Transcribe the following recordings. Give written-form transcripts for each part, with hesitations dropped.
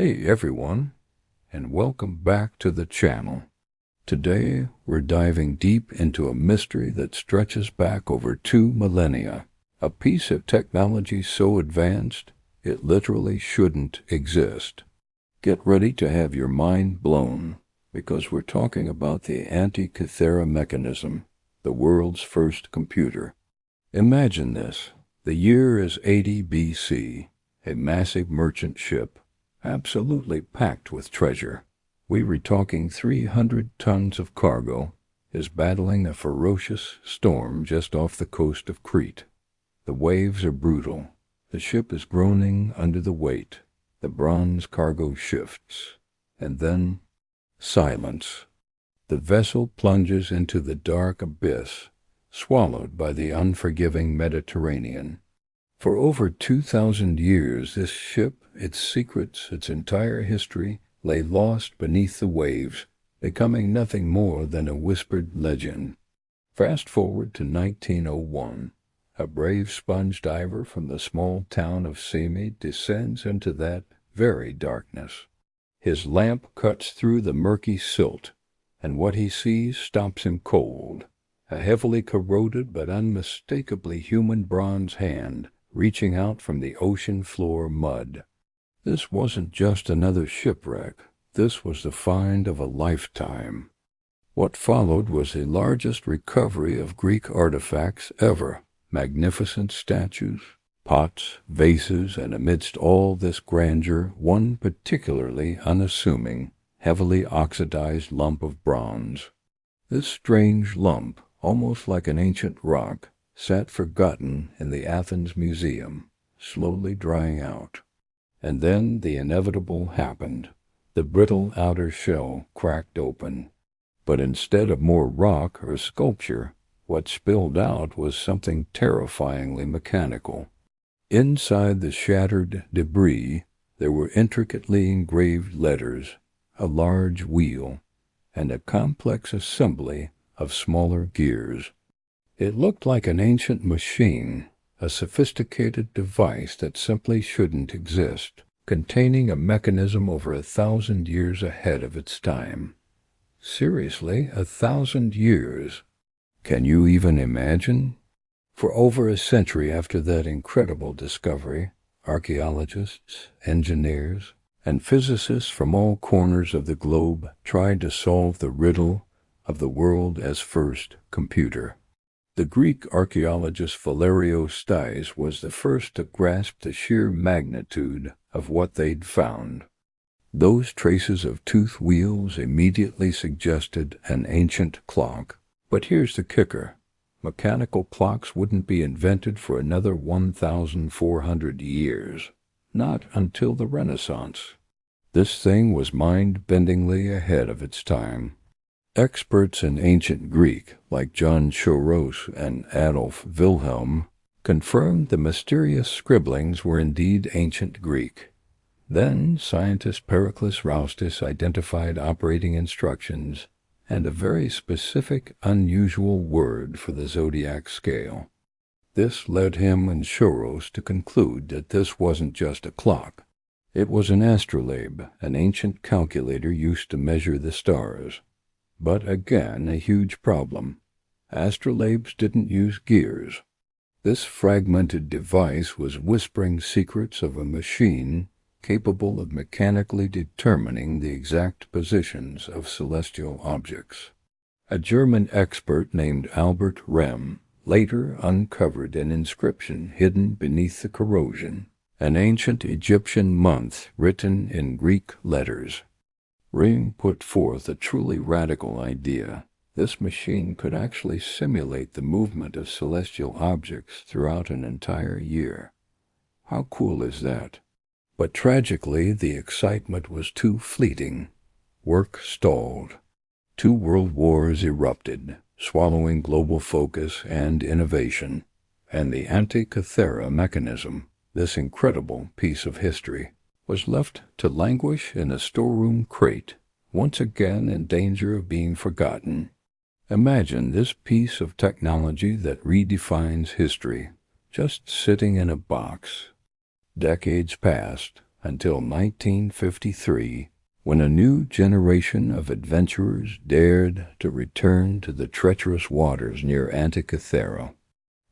Hey everyone, and welcome back to the channel. Today we're diving deep into a mystery that stretches back over 2 millennia, a piece of technology so advanced it literally shouldn't exist. Get ready to have your mind blown, because we're talking about the Antikythera mechanism, the world's first computer. Imagine this. The year is 80 BC, a massive merchant ship, absolutely packed with treasure. We were talking 300 tons of cargo, is battling a ferocious storm just off the coast of Crete. The waves are brutal. The ship is groaning under the weight. The bronze cargo shifts. And then, silence. The vessel plunges into the dark abyss, swallowed by the unforgiving Mediterranean. For over 2,000 years, this ship, its secrets, its entire history, lay lost beneath the waves, becoming nothing more than a whispered legend. Fast forward to 1901. A brave sponge diver from the small town of Semi descends into that very darkness. His lamp cuts through the murky silt, and what he sees stops him cold. A heavily corroded but unmistakably human bronze hand reaching out from the ocean floor mud. This wasn't just another shipwreck. This was the find of a lifetime. What followed was the largest recovery of Greek artifacts ever. Magnificent statues, pots, vases, and amidst all this grandeur, one particularly unassuming, heavily oxidized lump of bronze. This strange lump, almost like an ancient rock, sat forgotten in the Athens Museum, slowly drying out. And then the inevitable happened. The brittle outer shell cracked open. But instead of more rock or sculpture, what spilled out was something terrifyingly mechanical. Inside the shattered debris, there were intricately engraved letters, a large wheel, and a complex assembly of smaller gears. It looked like an ancient machine, a sophisticated device that simply shouldn't exist, containing a mechanism over 1,000 years ahead of its time. Seriously, 1,000 years. Can you even imagine? For over a century after that incredible discovery, archaeologists, engineers, and physicists from all corners of the globe tried to solve the riddle of the world as first computer. The Greek archaeologist Phalereos Stais was the first to grasp the sheer magnitude of what they'd found. Those traces of tooth wheels immediately suggested an ancient clock. But here's the kicker. Mechanical clocks wouldn't be invented for another 1,400 years. Not until the Renaissance. This thing was mind-bendingly ahead of its time. Experts in ancient Greek, like John Choros and Adolf Wilhelm, confirmed the mysterious scribblings were indeed ancient Greek. Then scientist Pericles Raustis identified operating instructions and a very specific, unusual word for the Zodiac scale. This led him and Choros to conclude that this wasn't just a clock. It was an astrolabe, an ancient calculator used to measure the stars. But again, a huge problem. Astrolabes didn't use gears. This fragmented device was whispering secrets of a machine capable of mechanically determining the exact positions of celestial objects. A German expert named Albert Rehm later uncovered an inscription hidden beneath the corrosion, an ancient Egyptian month written in Greek letters. Rehm put forth a truly radical idea. This machine could actually simulate the movement of celestial objects throughout an entire year. How cool is that? But tragically, the excitement was too fleeting. Work stalled. 2 world wars erupted, swallowing global focus and innovation. And the Antikythera mechanism, this incredible piece of history, was left to languish in a storeroom crate, once again in danger of being forgotten. Imagine this piece of technology that redefines history, just sitting in a box. Decades passed, until 1953, when a new generation of adventurers dared to return to the treacherous waters near Antikythera.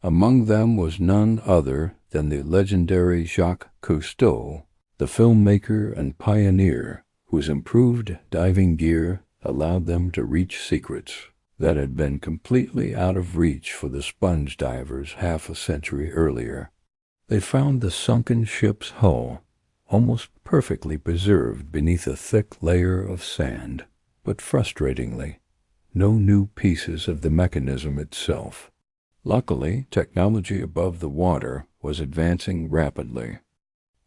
Among them was none other than the legendary Jacques Cousteau, the filmmaker and pioneer whose improved diving gear allowed them to reach secrets that had been completely out of reach for the sponge divers half a century earlier. They found the sunken ship's hull almost perfectly preserved beneath a thick layer of sand, but frustratingly, no new pieces of the mechanism itself. Luckily, technology above the water was advancing rapidly.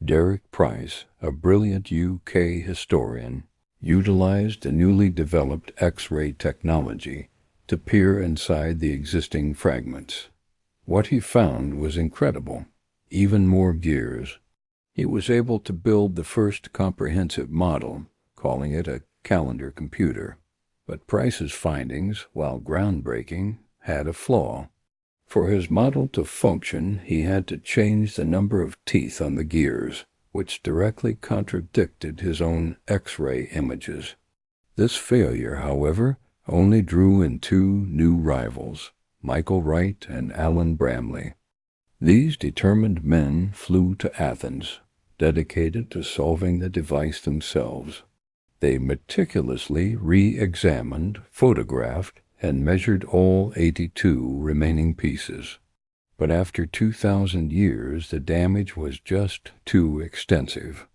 Derek Price, a brilliant UK historian, utilized the newly developed X-ray technology to peer inside the existing fragments. What he found was incredible. Even more gears. He was able to build the first comprehensive model, calling it a calendar computer. But Price's findings, while groundbreaking, had a flaw. For his model to function, he had to change the number of teeth on the gears, which directly contradicted his own X-ray images. This failure, however, only drew in two new rivals, Michael Wright and Alan Bramley. These determined men flew to Athens, dedicated to solving the device themselves. They meticulously re-examined, photographed, and measured all 82 remaining pieces. But after 2,000 years, the damage was just too extensive.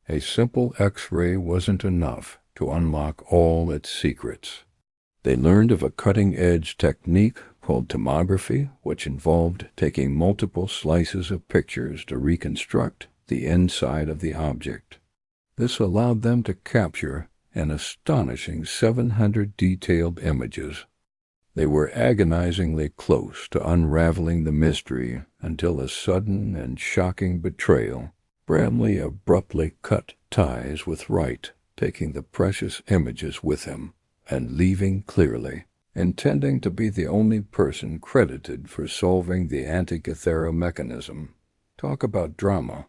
A simple X-ray wasn't enough to unlock all its secrets. They learned of a cutting-edge technique called tomography, which involved taking multiple slices of pictures to reconstruct the inside of the object. This allowed them to capture an astonishing 700 detailed images. They were agonizingly close to unraveling the mystery until a sudden and shocking betrayal. Bramley abruptly cut ties with Wright, taking the precious images with him and leaving clearly, intending to be the only person credited for solving the Antikythera mechanism. Talk about drama,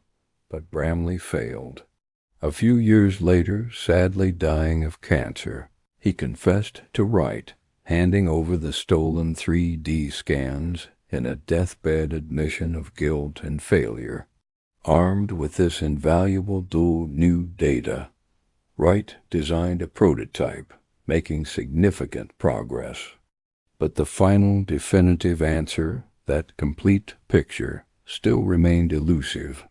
but Bramley failed. A few years later, sadly dying of cancer, he confessed to Wright, handing over the stolen 3D scans in a deathbed admission of guilt and failure. Armed with this invaluable dual new data, Wright designed a prototype, making significant progress. But the final definitive answer, that complete picture, still remained elusive.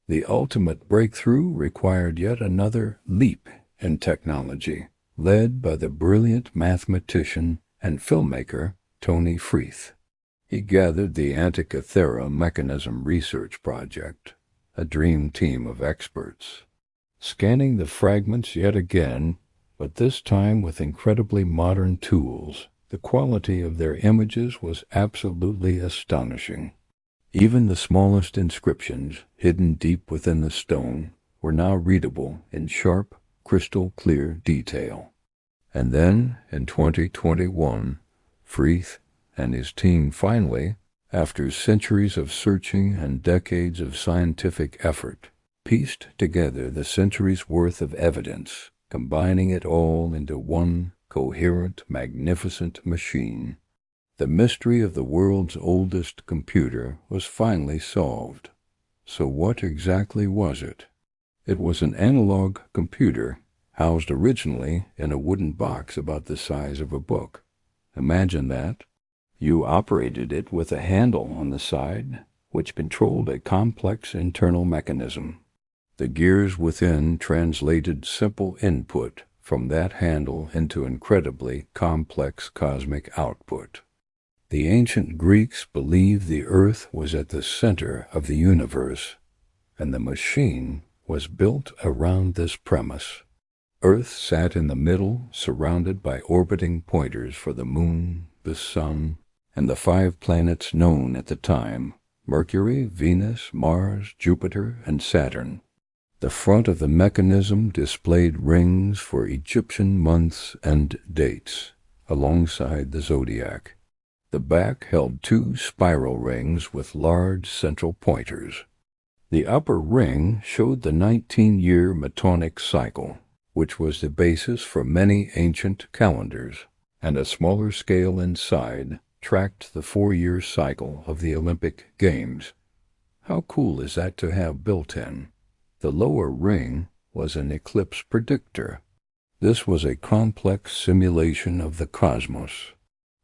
The ultimate breakthrough required yet another leap in technology, led by the brilliant mathematician and filmmaker Tony Freeth. He gathered the Antikythera Mechanism Research Project, a dream team of experts, scanning the fragments yet again, but this time with incredibly modern tools. The quality of their images was absolutely astonishing. Even the smallest inscriptions, hidden deep within the stone, were now readable in sharp, crystal-clear detail. And then, in 2021, Freeth and his team finally, after centuries of searching and decades of scientific effort, pieced together the centuries' worth of evidence, combining it all into one coherent, magnificent machine. The mystery of the world's oldest computer was finally solved. So what exactly was it? It was an analog computer, housed originally in a wooden box about the size of a book. Imagine that. You operated it with a handle on the side, which controlled a complex internal mechanism. The gears within translated simple input from that handle into incredibly complex cosmic output. The ancient Greeks believed the earth was at the center of the universe, and the machine was built around this premise. Earth sat in the middle, surrounded by orbiting pointers for the moon, the sun, and the 5 planets known at the time: Mercury, Venus, Mars, Jupiter, and Saturn. The front of the mechanism displayed rings for Egyptian months and dates, alongside the Zodiac. The back held 2 spiral rings with large central pointers. The upper ring showed the 19-year Metonic cycle, which was the basis for many ancient calendars, and a smaller scale inside tracked the 4-year cycle of the Olympic Games. How cool is that to have built in? The lower ring was an eclipse predictor. This was a complex simulation of the cosmos.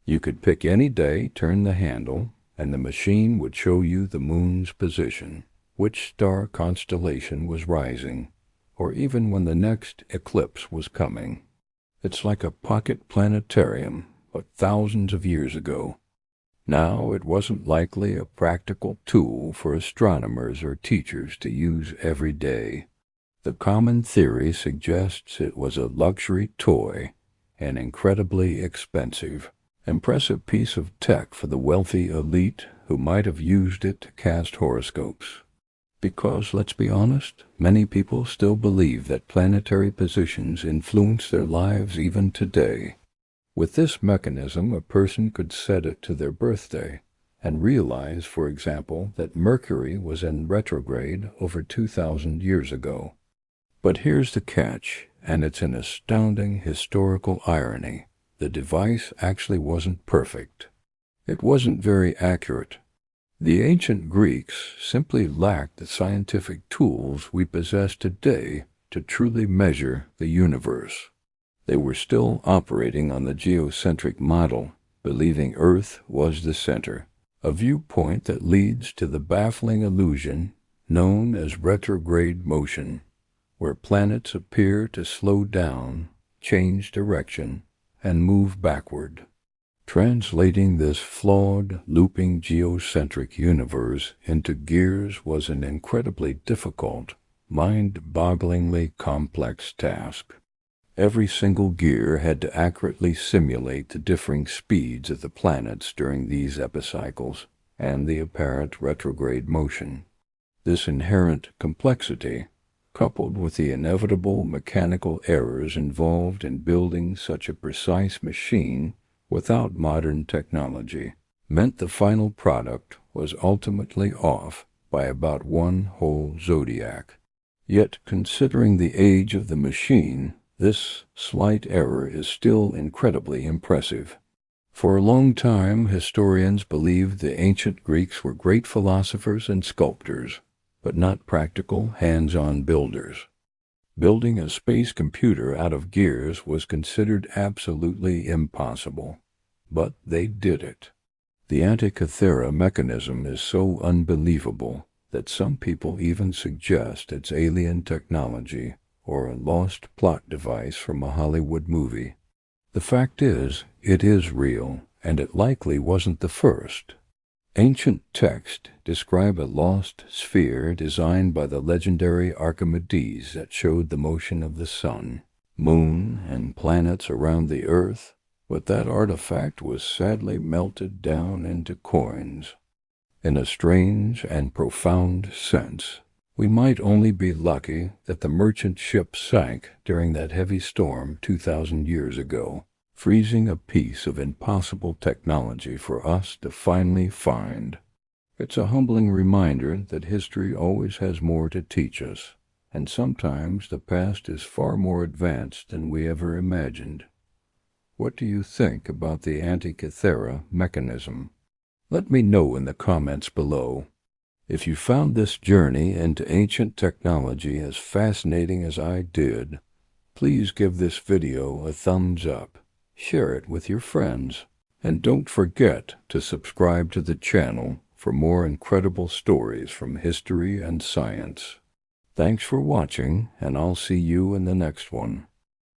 You could pick any day, turn the handle, and the machine would show you the moon's position, which star constellation was rising, or even when the next eclipse was coming. It's like a pocket planetarium, but thousands of years ago. Now it wasn't likely a practical tool for astronomers or teachers to use every day. The common theory suggests it was a luxury toy and incredibly expensive. Impressive piece of tech for the wealthy elite who might have used it to cast horoscopes. Because, let's be honest, many people still believe that planetary positions influence their lives even today. With this mechanism, a person could set it to their birthday and realize, for example, that Mercury was in retrograde over 2,000 years ago. But here's the catch, and it's an astounding historical irony. The device actually wasn't perfect. It wasn't very accurate. The ancient Greeks simply lacked the scientific tools we possess today to truly measure the universe. They were still operating on the geocentric model, believing Earth was the center, a viewpoint that leads to the baffling illusion known as retrograde motion, where planets appear to slow down, change direction, and move backward. Translating this flawed, looping geocentric universe into gears was an incredibly difficult, mind-bogglingly complex task. Every single gear had to accurately simulate the differing speeds of the planets during these epicycles and the apparent retrograde motion. This inherent complexity, coupled with the inevitable mechanical errors involved in building such a precise machine without modern technology, meant the final product was ultimately off by about one whole zodiac. Yet, considering the age of the machine, this slight error is still incredibly impressive. For a long time, historians believed the ancient Greeks were great philosophers and sculptors, but not practical, hands-on builders. Building a space computer out of gears was considered absolutely impossible, but they did it. The Antikythera mechanism is so unbelievable that some people even suggest it's alien technology or a lost plot device from a Hollywood movie. The fact is, it is real, and it likely wasn't the first. Ancient texts describe a lost sphere designed by the legendary Archimedes that showed the motion of the sun, moon, and planets around the earth, but that artifact was sadly melted down into coins. In a strange and profound sense, we might only be lucky that the merchant ship sank during that heavy storm 2,000 years ago, freezing a piece of impossible technology for us to finally find. It's a humbling reminder that history always has more to teach us, and sometimes the past is far more advanced than we ever imagined. What do you think about the Antikythera mechanism? Let me know in the comments below. If you found this journey into ancient technology as fascinating as I did, please give this video a thumbs up, share it with your friends, and don't forget to subscribe to the channel for more incredible stories from history and science. Thanks for watching, and I'll see you in the next one.